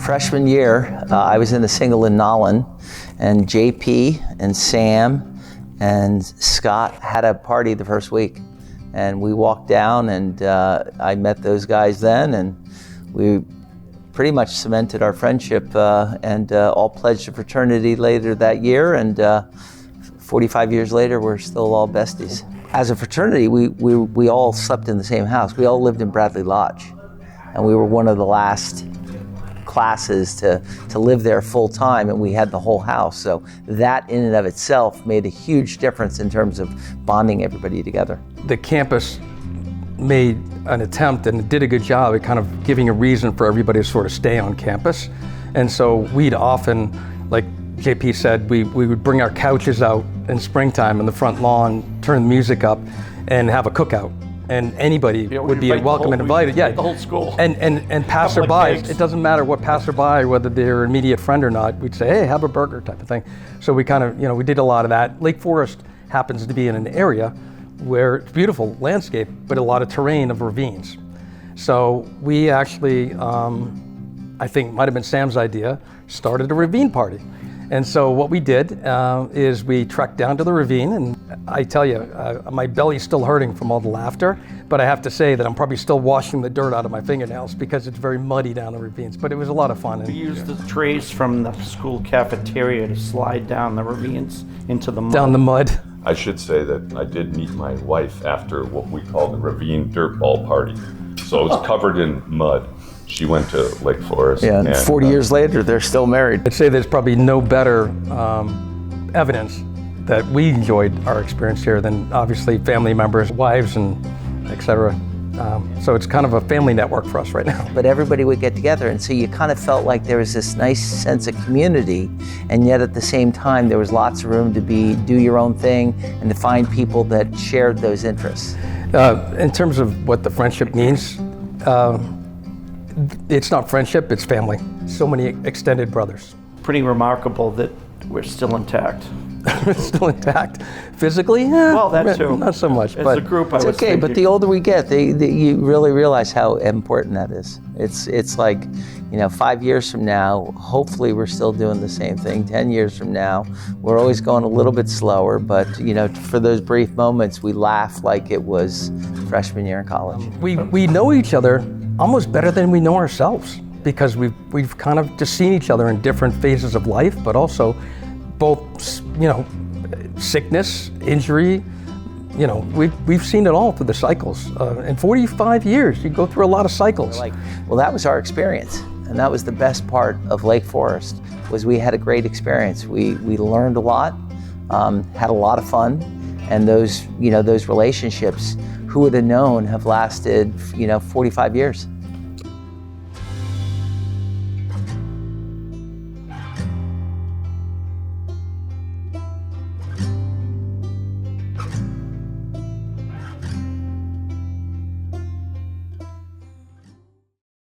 Freshman year, I was in the single in Nolan, and JP and Sam and Scott had a party the first week. And we walked down, and I met those guys then, and we pretty much cemented our friendship and all pledged to fraternity later that year. And 45 years later, we're still all besties. As a fraternity, we all slept in the same house. We all lived in Bradley Lodge, and we were one of the last classes to live there full time, and we had the whole house. So that in and of itself made a huge difference in terms of bonding everybody together. The campus made an attempt and did a good job at kind of giving a reason for everybody to sort of stay on campus. And so we'd often, like JP said, we would bring our couches out in springtime in the front lawn, turn the music up, and have a cookout. And anybody would be welcome and invited. Yeah, the whole school. And passerbys, it doesn't matter what passerby, whether they're an immediate friend or not, we'd say, hey, have a burger type of thing. So we kind of, we did a lot of that. Lake Forest happens to be in an area where it's beautiful landscape, but a lot of terrain of ravines. So we actually, I think might have been Sam's idea, started a ravine party. And so what we did is we trekked down to the ravine, and I tell you, my belly's still hurting from all the laughter, but I have to say that I'm probably still washing the dirt out of my fingernails because it's very muddy down the ravines, but it was a lot of fun. We used the trays from the school cafeteria to slide down the ravines into the mud. Down the mud. I should say that I did meet my wife after what we call the ravine dirt ball party. So it's covered in mud. She went to Lake Forest. Yeah, and 40 years later, they're still married. I'd say there's probably no better evidence that we enjoyed our experience here than obviously family members, wives, and et cetera. So it's kind of a family network for us right now. But everybody would get together, and so you kind of felt like there was this nice sense of community, and yet at the same time, there was lots of room to do your own thing and to find people that shared those interests. In terms of what the friendship means, it's not friendship, it's family. So many extended brothers. Pretty remarkable that we're still intact. Still intact. Physically? Yeah, well, that too. Not so much. As but a group, it's okay, but the older we get, you really realize how important that is. It's like, 5 years from now, hopefully we're still doing the same thing. 10 years from now, we're always going a little bit slower, but for those brief moments, we laugh like it was freshman year in college. We know each other almost better than we know ourselves, because we've kind of just seen each other in different phases of life, but also both, sickness, injury, we've seen it all through the cycles. In 45 years, you go through a lot of cycles. Well, that was our experience, and that was the best part of Lake Forest, was we had a great experience. We learned a lot, had a lot of fun, and those relationships, who would have known, have lasted, 45 years.